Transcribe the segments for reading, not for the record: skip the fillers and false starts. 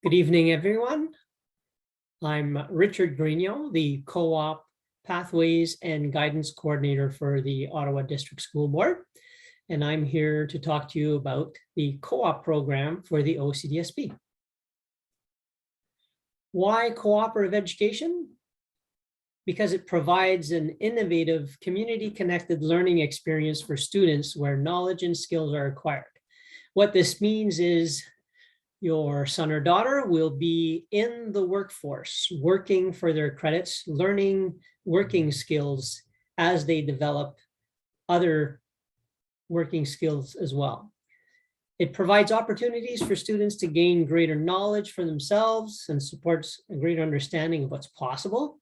Good evening, everyone. I'm Richard Grigno, the Co-op Pathways and Guidance Coordinator for the Ottawa District School Board, and I'm here to talk to you about the co-op program for the OCDSB. Why cooperative education? Because it provides an innovative, community-connected learning experience for students where knowledge and skills are acquired. What this means is your son or daughter will be in the workforce, working for their credits, learning working skills as they develop other working skills as well. It provides opportunities for students to gain greater knowledge for themselves and supports a greater understanding of what's possible.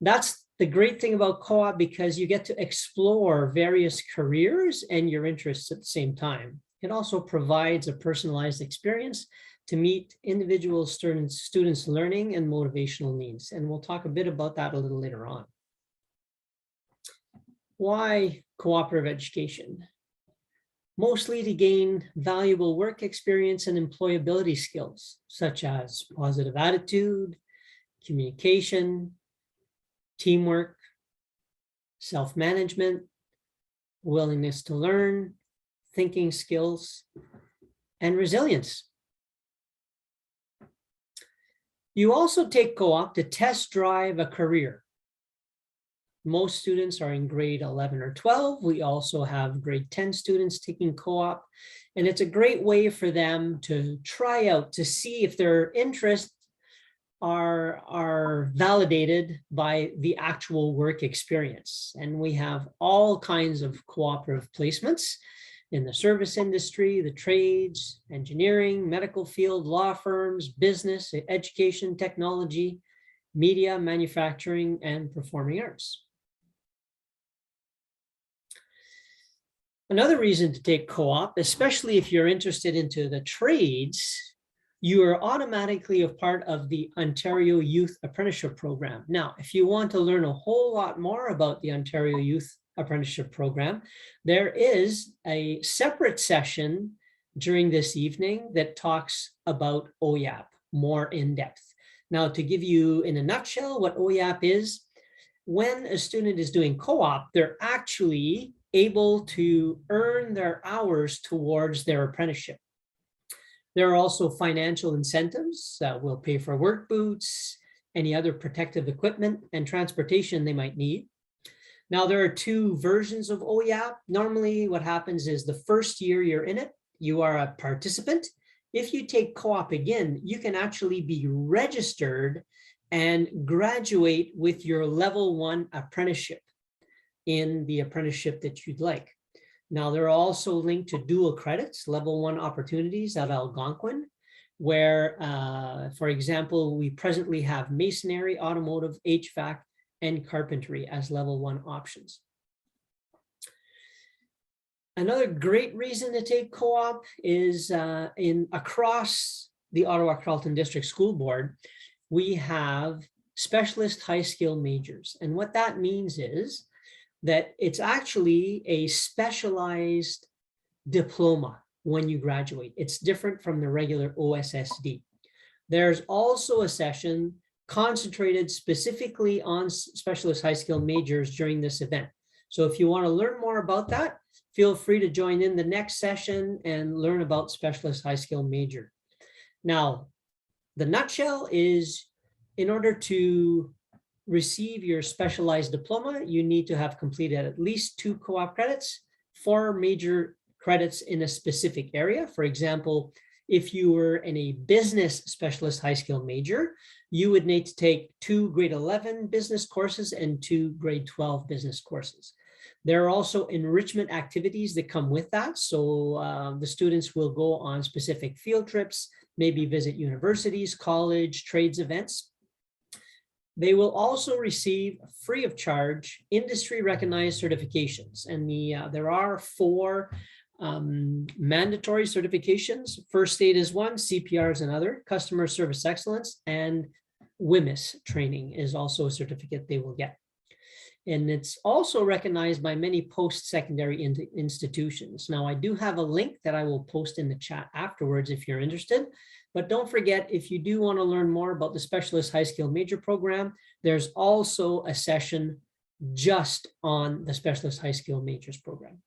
That's the great thing about co-op, because you get to explore various careers and your interests at the same time. It also provides a personalized experience to meet individual students' learning and motivational needs. And we'll talk a bit about that a little later on. Why cooperative education? Mostly to gain valuable work experience and employability skills, such as positive attitude, communication, teamwork, self-management, willingness to learn, thinking skills, and resilience. You also take co-op to test drive a career. Most students are in grade 11 or 12. We also have grade 10 students taking co-op, and it's a great way for them to try out to see if their interests are validated by the actual work experience. And we have all kinds of cooperative placements in the service industry, the trades, engineering, medical field, law firms, business, education, technology, media, manufacturing, and performing arts. Another reason to take co-op, especially if you're interested into the trades, you are automatically a part of the Ontario Youth Apprenticeship Program. Now, if you want to learn a whole lot more about the Ontario Youth Apprenticeship Program, there is a separate session during this evening that talks about OYAP more in depth. Now, to give you in a nutshell what OYAP is, when a student is doing co-op, they're actually able to earn their hours towards their apprenticeship. There are also financial incentives that will pay for work boots, any other protective equipment, and transportation they might need. Now, there are two versions of OYAP. Normally, what happens is the first year you're in it, you are a participant. If you take co-op again, you can actually be registered and graduate with your level 1 apprenticeship in the apprenticeship that you'd like. Now, they're also linked to dual credits, level 1 opportunities at Algonquin, where, for example, we presently have masonry, automotive, HVAC, and carpentry as level 1 options. Another great reason to take co-op is across the Ottawa-Carleton District School Board, we have specialist high skill majors. And what that means is that it's actually a specialized diploma when you graduate. It's different from the regular OSSD. There's also a session concentrated specifically on specialist high skill majors during this event. So if you want to learn more about that, feel free to join in the next session and learn about specialist high skill major. Now, the nutshell is, in order to receive your specialized diploma, you need to have completed at least 2 co-op credits, 4 major credits in a specific area. For example, if you were in a business specialist high skill major, you would need to take 2 grade 11 business courses and 2 grade 12 business courses. There are also enrichment activities that come with that. So the students will go on specific field trips, maybe visit universities, college, trades events. They will also receive free of charge industry recognized certifications. And there are 4 mandatory certifications. First aid is one, CPR is another, customer service excellence, and WMIS training is also a certificate they will get. And it's also recognized by many post-secondary institutions. Now, I do have a link that I will post in the chat afterwards if you're interested. But don't forget, if you do want to learn more about the Specialist High Skill Major Program, there's also a session just on the Specialist High Skill Majors Program.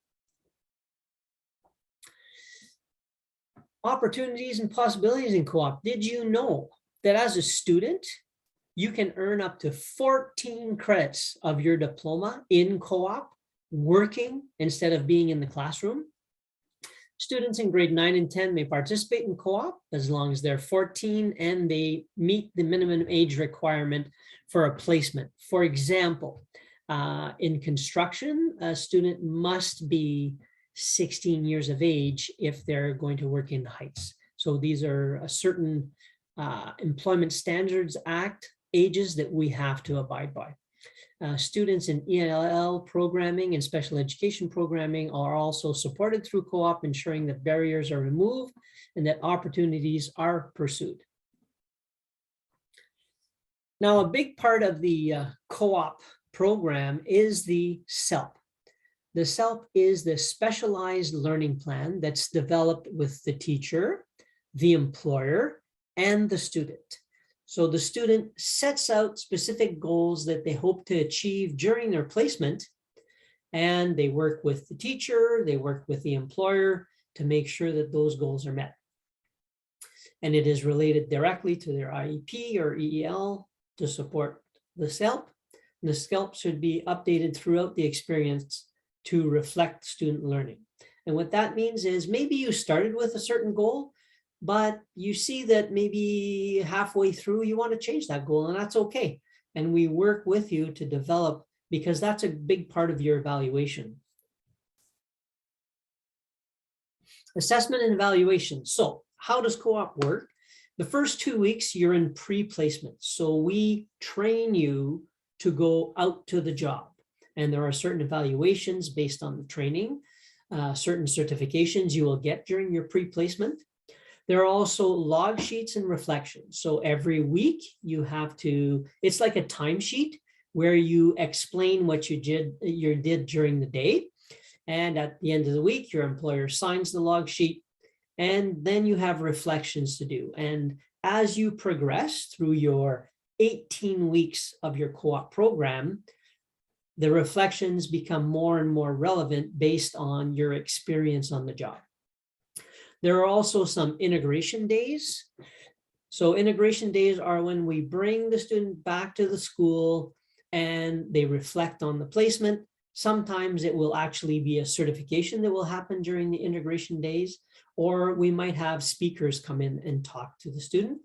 Opportunities and possibilities in co-op. Did you know that as a student, you can earn up to 14 credits of your diploma in co-op, working instead of being in the classroom? Students in grade 9 and 10 may participate in co-op as long as they're 14 and they meet the minimum age requirement for a placement. For example, in construction, a student must be 16 years of age if they're going to work in heights. So these are a certain Employment Standards Act ages that we have to abide by. Students in ELL programming and special education programming are also supported through co-op, ensuring that barriers are removed and that opportunities are pursued. Now, a big part of the co-op program is the SELP. The SELP is the specialized learning plan that's developed with the teacher, the employer, and the student. So the student sets out specific goals that they hope to achieve during their placement, and they work with the teacher, they work with the employer to make sure that those goals are met. And it is related directly to their IEP or EEL to support the SELP. And the SELP should be updated throughout the experience to reflect student learning. And what that means is maybe you started with a certain goal, but you see that maybe halfway through you want to change that goal, and that's okay. And we work with you to develop, because that's a big part of your evaluation. Assessment and evaluation. So how does co-op work? The first 2 weeks you're in pre-placement. So we train you to go out to the job. And there are certain evaluations based on the training, certain certifications you will get during your pre-placement. There are also log sheets and reflections. So every week you have to, it's like a timesheet where you explain what you did during the day. And at the end of the week, your employer signs the log sheet, and then you have reflections to do. And as you progress through your 18 weeks of your co-op program, the reflections become more and more relevant based on your experience on the job. There are also some integration days. So integration days are when we bring the student back to the school and they reflect on the placement. Sometimes it will actually be a certification that will happen during the integration days, or we might have speakers come in and talk to the student.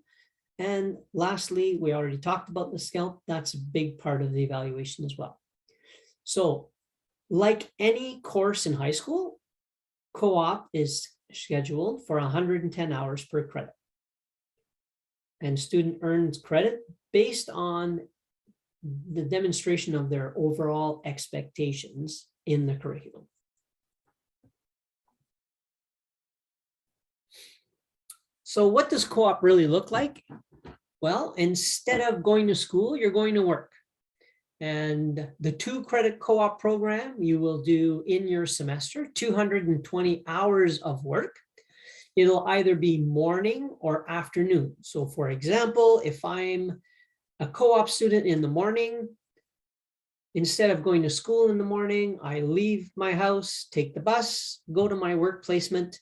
And lastly, we already talked about the SELP. That's a big part of the evaluation as well. So like any course in high school, co-op is scheduled for 110 hours per credit. And student earns credit based on the demonstration of their overall expectations in the curriculum. So what does co-op really look like? Well, instead of going to school, you're going to work. And the 2-credit co-op program you will do in your semester, 220 hours of work. It'll either be morning or afternoon. So for example, if I'm a co-op student in the morning, instead of going to school in the morning, I leave my house, take the bus, go to my work placement,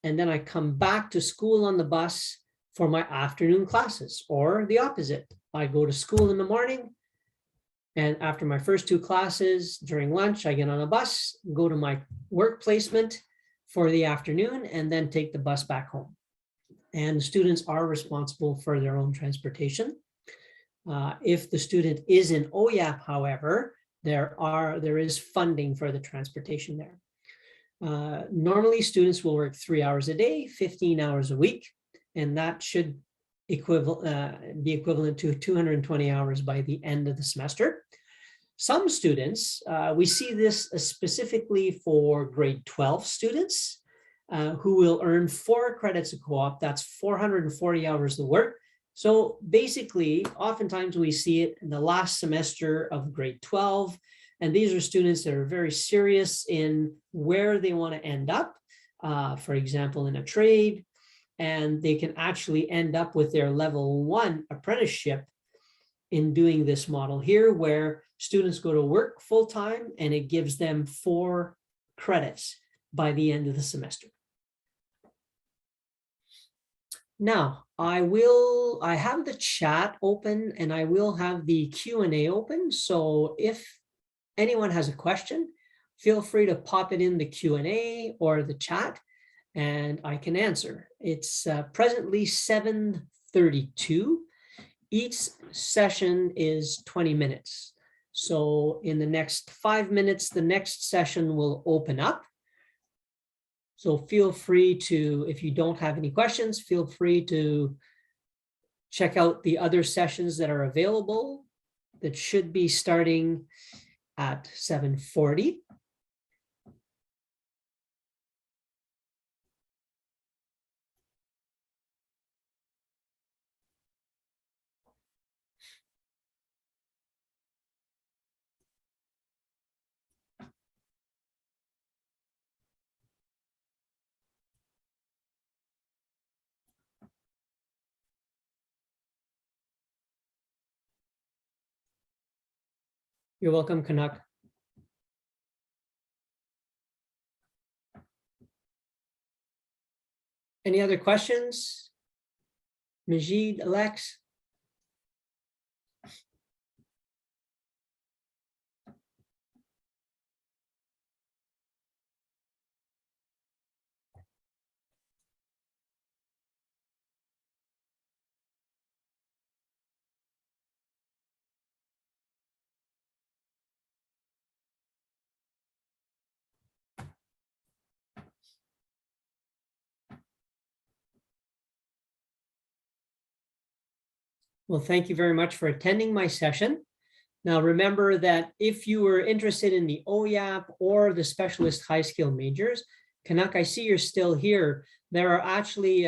and then I come back to school on the bus for my afternoon classes, or the opposite. I go to school in the morning, and after my first 2 classes during lunch, I get on a bus, go to my work placement for the afternoon, and then take the bus back home. And students are responsible for their own transportation. If the student is in OYAP, however, there is funding for the transportation there. Normally, students will work 3 hours a day, 15 hours a week, and that should be equivalent to 220 hours by the end of the semester. Some students, we see this specifically for grade 12 students who will earn 4 credits of co-op. That's 440 hours of work. So basically, oftentimes we see it in the last semester of grade 12, And these are students that are very serious in where they want to end up, for example, in a trade, and they can actually end up with their level 1 apprenticeship in doing this model here, where students go to work full-time and it gives them 4 credits by the end of the semester. Now, I have the chat open and I will have the Q&A open. So if anyone has a question, feel free to pop it in the Q&A or the chat and I can answer. It's presently 7:32. Each session is 20 minutes. So in the next 5 minutes, the next session will open up. So feel free to, if you don't have any questions, feel free to check out the other sessions that are available that should be starting at 7:40. You're welcome, Canuck. Any other questions? Majid, Alex? Well, thank you very much for attending my session. Now, remember that if you were interested in the OYAP or the specialist high skill majors, Canuck, I see you're still here. There are actually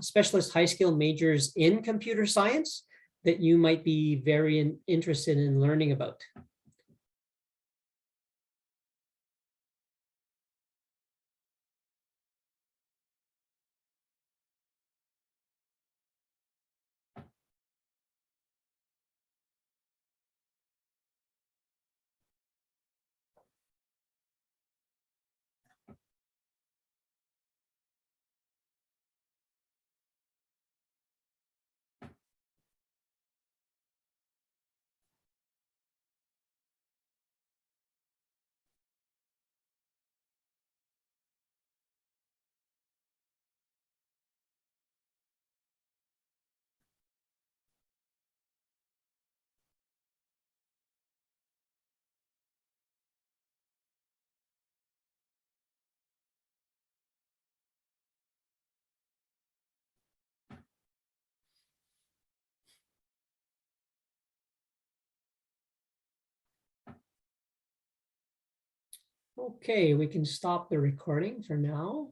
specialist high skill majors in computer science that you might be very interested in learning about. Okay, we can stop the recording for now.